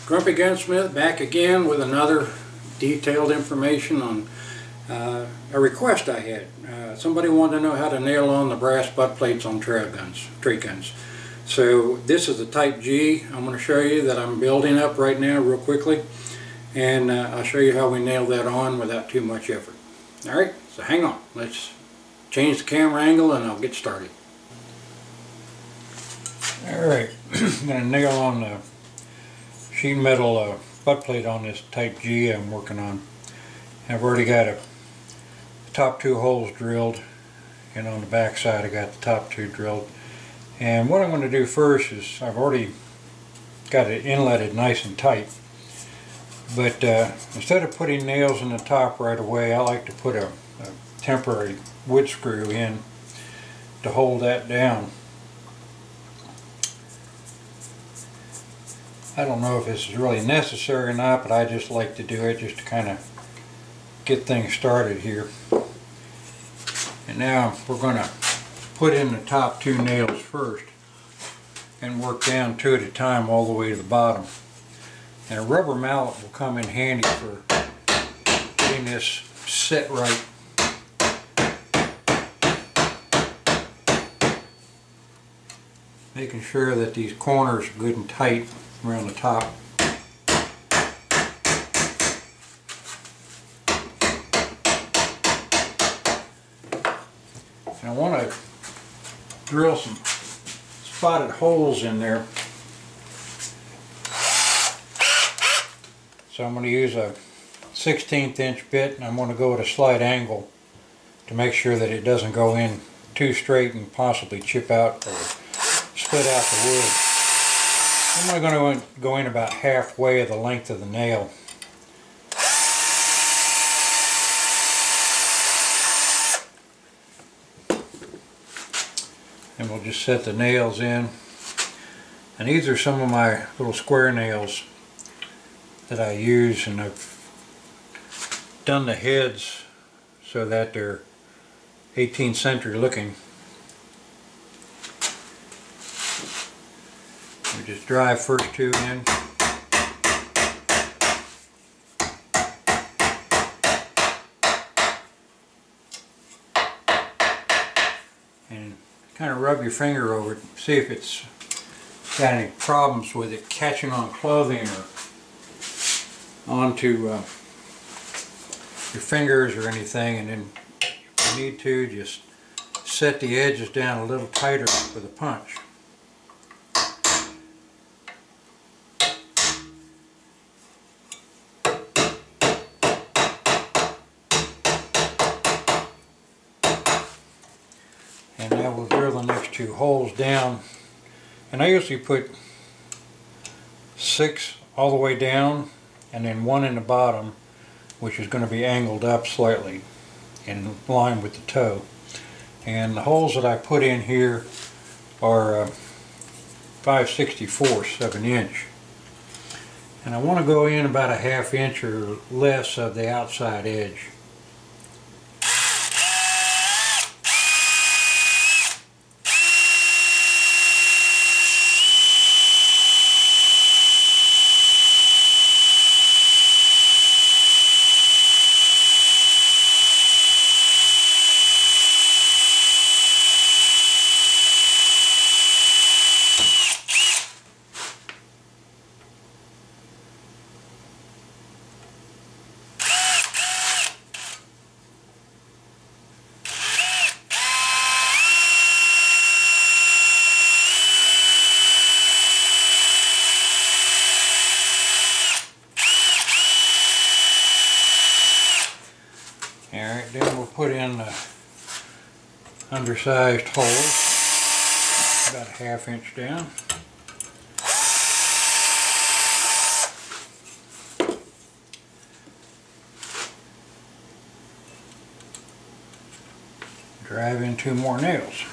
Grumpy Gunsmith back again with another detailed information on a request I had. Somebody wanted to know how to nail on the brass butt plates on tree guns. So this is the Type G I'm going to show you that I'm building up right now real quickly, and I'll show you how we nail that on without too much effort. Alright, so hang on. Let's change the camera angle and I'll get started. Alright, I'm going to nail on the sheet metal butt plate on this Type G I'm working on. I've already got the top two holes drilled, and on the back side I got the top two drilled. And what I'm going to do first is I've already got it inletted nice and tight, but instead of putting nails in the top right away, I like to put a temporary wood screw in to hold that down. I don't know if this is really necessary or not, but I just like to do it just to kind of get things started here. And now we're going to put in the top two nails first and work down two at a time all the way to the bottom. And a rubber mallet will come in handy for getting this set right. Making sure that these corners are good and tight around the top. And I want to drill some spotted holes in there. So I'm going to use a 1/16 inch bit, and I'm going to go at a slight angle to make sure that it doesn't go in too straight and possibly chip out or split out the wood. I'm only going to go in about halfway of the length of the nail. And we'll just set the nails in. And these are some of my little square nails that I use, and I've done the heads so that they're 18th century looking. We just drive first two in. And kind of rub your finger over it, see if it's got any problems with it catching on clothing or onto your fingers or anything. And then if you need to, just set the edges down a little tighter with a punch. And now we'll drill the next two holes down, and I usually put 6 all the way down and then 1 in the bottom, which is going to be angled up slightly in line with the toe. And the holes that I put in here are 5/64 of an inch, and I want to go in about a ½ inch or less of the outside edge. Alright, then we'll put in the undersized holes, about a ½ inch down. Drive in 2 more nails.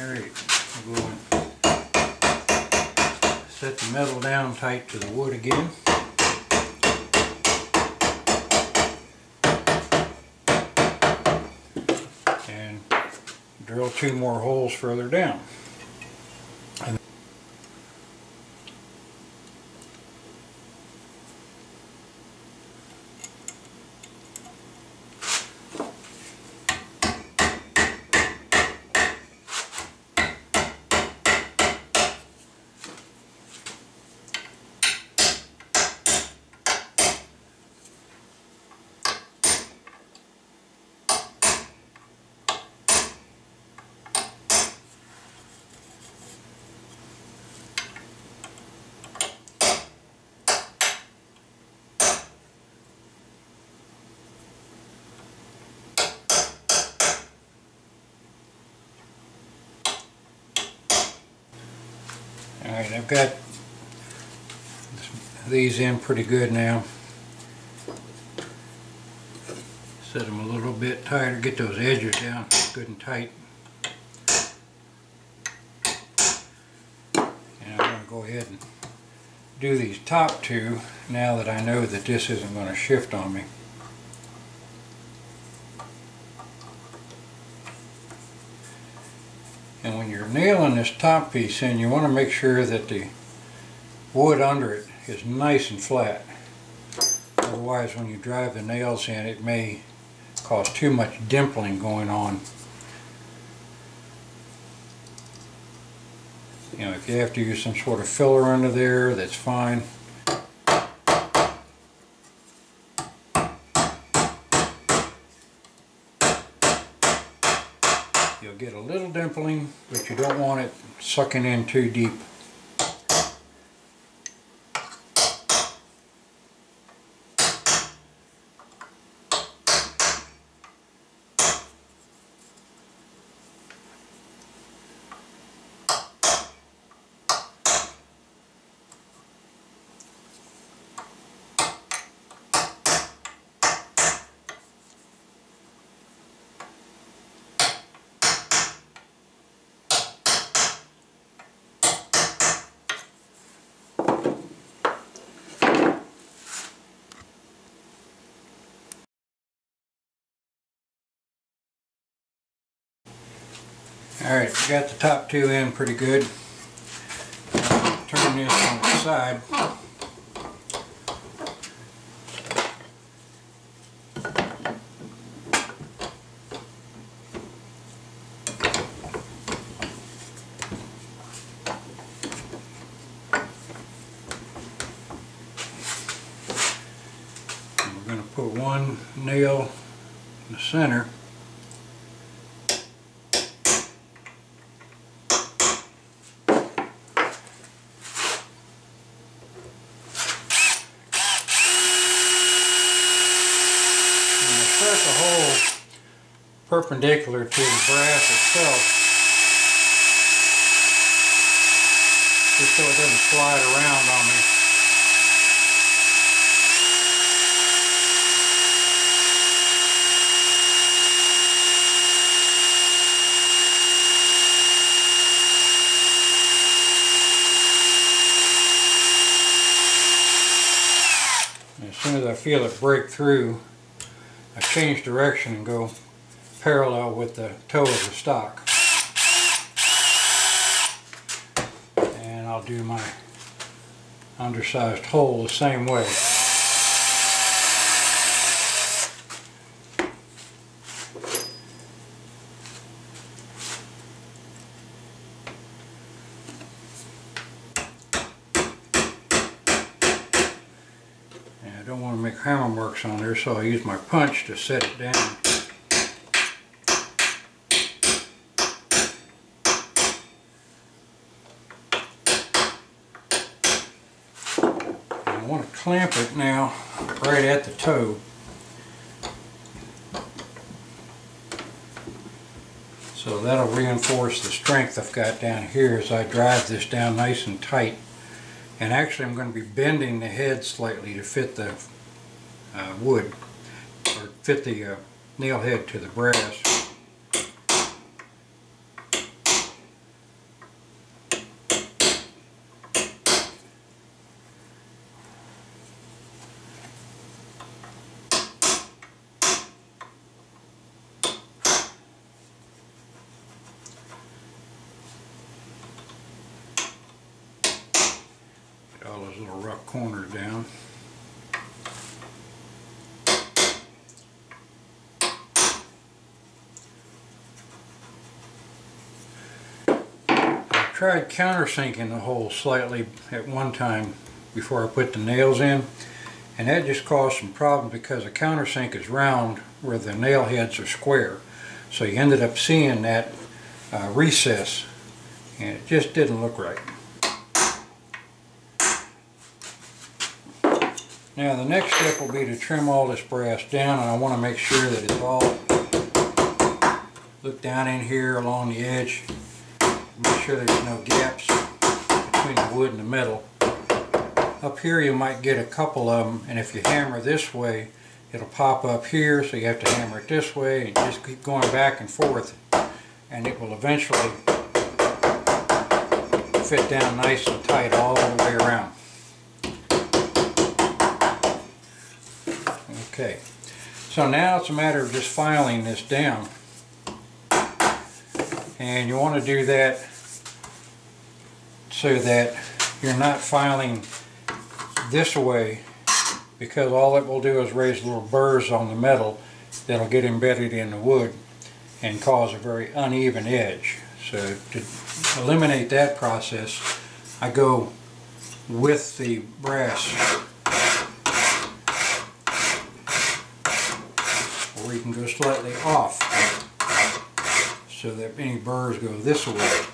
Alright, we'll go and set the metal down tight to the wood again. And drill 2 more holes further down. Alright, I've got these in pretty good now. Set them a little bit tighter, get those edges down good and tight. And I'm going to go ahead and do these top 2 now that I know that this isn't going to shift on me. And when you're nailing this top piece in, you want to make sure that the wood under it is nice and flat. Otherwise, when you drive the nails in, it may cause too much dimpling going on. You know, if you have to use some sort of filler under there, that's fine. You'll get a little dimpling, but you don't want it sucking in too deep. Alright, we got the top 2 in pretty good. Turn this on its side. And we're going to put 1 nail in the center. The hole perpendicular to the brass itself, just so it doesn't slide around on me. And as soon as I feel it break through, I change direction and go parallel with the toe of the stock. And I'll do my undersized hole the same way. I don't want to make hammer marks on there, so I use my punch to set it down. And I want to clamp it now right at the toe. So that'll reinforce the strength I've got down here as I drive this down nice and tight. And actually I'm going to be bending the head slightly to fit the wood, or fit the nail head to the brass. corners down. I tried countersinking the hole slightly at one time before I put the nails in, and that just caused some problems because the countersink is round where the nail heads are square. So you ended up seeing that recess, and it just didn't look right. Now the next step will be to trim all this brass down, and I want to make sure that it's all, look down in here along the edge, make sure there's no gaps between the wood and the metal. Up here you might get a couple of them, and if you hammer this way it'll pop up here, so you have to hammer it this way and just keep going back and forth, and it will eventually fit down nice and tight all the way around. Okay, so now it's a matter of just filing this down, and you want to do that so that you're not filing this way, because all it will do is raise little burrs on the metal that'll get embedded in the wood and cause a very uneven edge. So to eliminate that process, I go with the brass, or you can go slightly off so that any burrs go this way.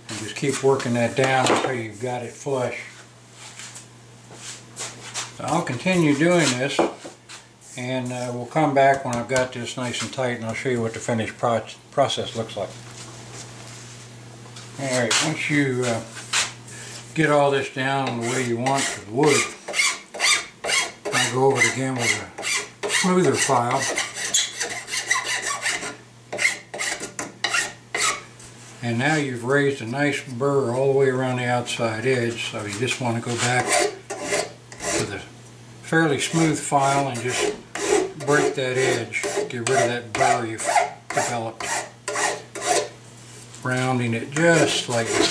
And just keep working that down until you've got it flush. So I'll continue doing this, and we'll come back when I've got this nice and tight, and I'll show you what the finished process looks like. Alright, once you get all this down the way you want to the wood, I'll go over it again with a smoother file. And now you've raised a nice burr all the way around the outside edge, so you just want to go back with a fairly smooth file and just break that edge, get rid of that burr you've developed, rounding it just slightly.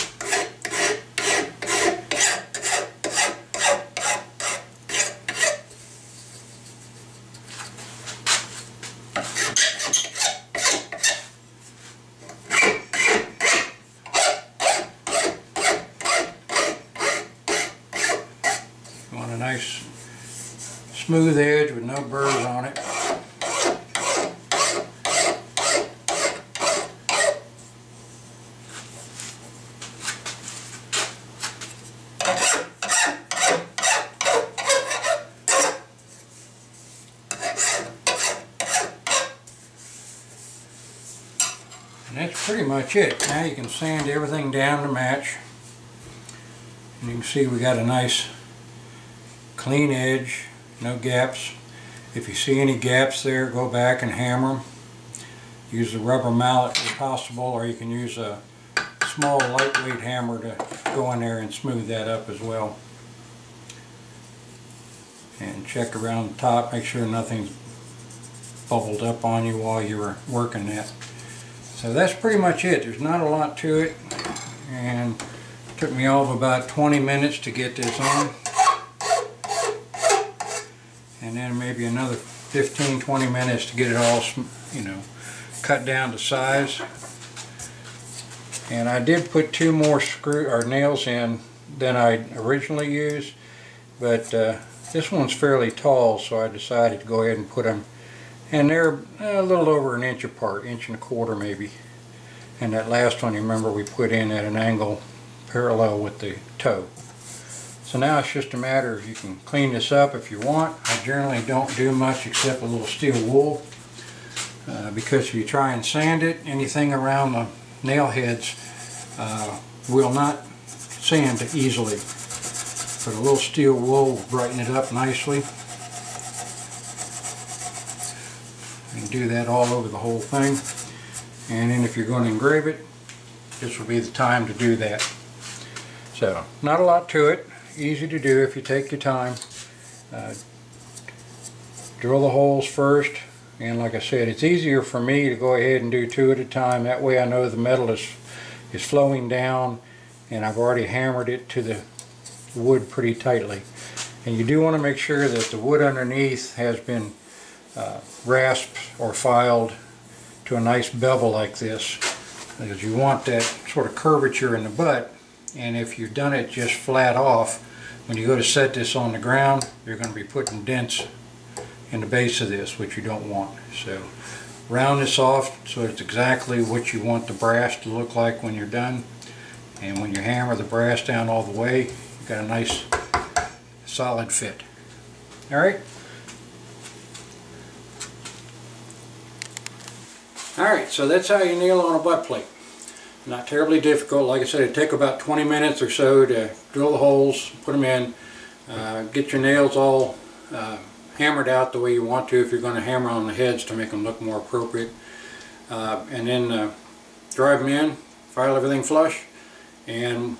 You want a nice smooth edge with no burrs on it. And that's pretty much it. Now you can sand everything down to match. And you can see we got a nice clean edge, no gaps. If you see any gaps there, go back and hammer them. Use a rubber mallet if possible, or you can use a small lightweight hammer to go in there and smooth that up as well. And check around the top, make sure nothing's bubbled up on you while you were working that. So that's pretty much it. There's not a lot to it, and it took me all of about 20 minutes to get this on, and then maybe another 15-20 minutes to get it all, you know, cut down to size. And I did put 2 more nails in than I originally used, but this one's fairly tall, so I decided to go ahead and put them. And they're a little over an inch apart, 1.25 inches maybe. And that last one, you remember, we put in at an angle parallel with the toe. So now it's just a matter of, you can clean this up if you want. I generally don't do much except a little steel wool, because if you try and sand it, anything around the nail heads will not sand easily. But a little steel wool will brighten it up nicely. You can do that all over the whole thing, and then if you're going to engrave it, this will be the time to do that. So not a lot to it, easy to do if you take your time. Drill the holes first, and like I said, it's easier for me to go ahead and do 2 at a time. That way I know the metal is flowing down, and I've already hammered it to the wood pretty tightly. And you do want to make sure that the wood underneath has been rasped or filed to a nice bevel like this, because you want that sort of curvature in the butt. And if you've done it just flat off, when you go to set this on the ground, you're going to be putting dents in the base of this, which you don't want. So round this off so it's exactly what you want the brass to look like when you're done. And when you hammer the brass down all the way, you've got a nice solid fit. Alright? Alright, so that's how you nail on a butt plate. Not terribly difficult. Like I said, it'd take about 20 minutes or so to drill the holes, put them in, get your nails all hammered out the way you want to if you're going to hammer on the heads to make them look more appropriate. And then drive them in, file everything flush, and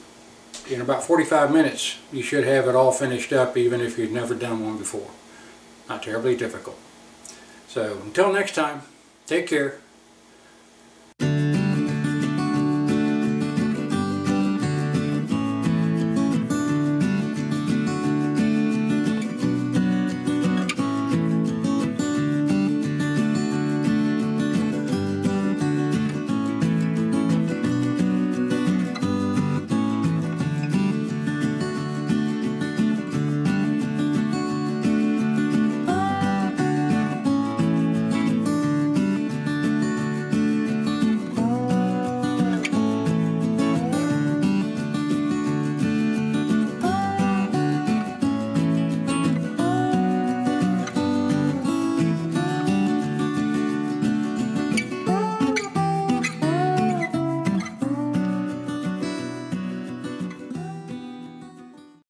in about 45 minutes you should have it all finished up, even if you've never done one before. Not terribly difficult. So until next time, take care.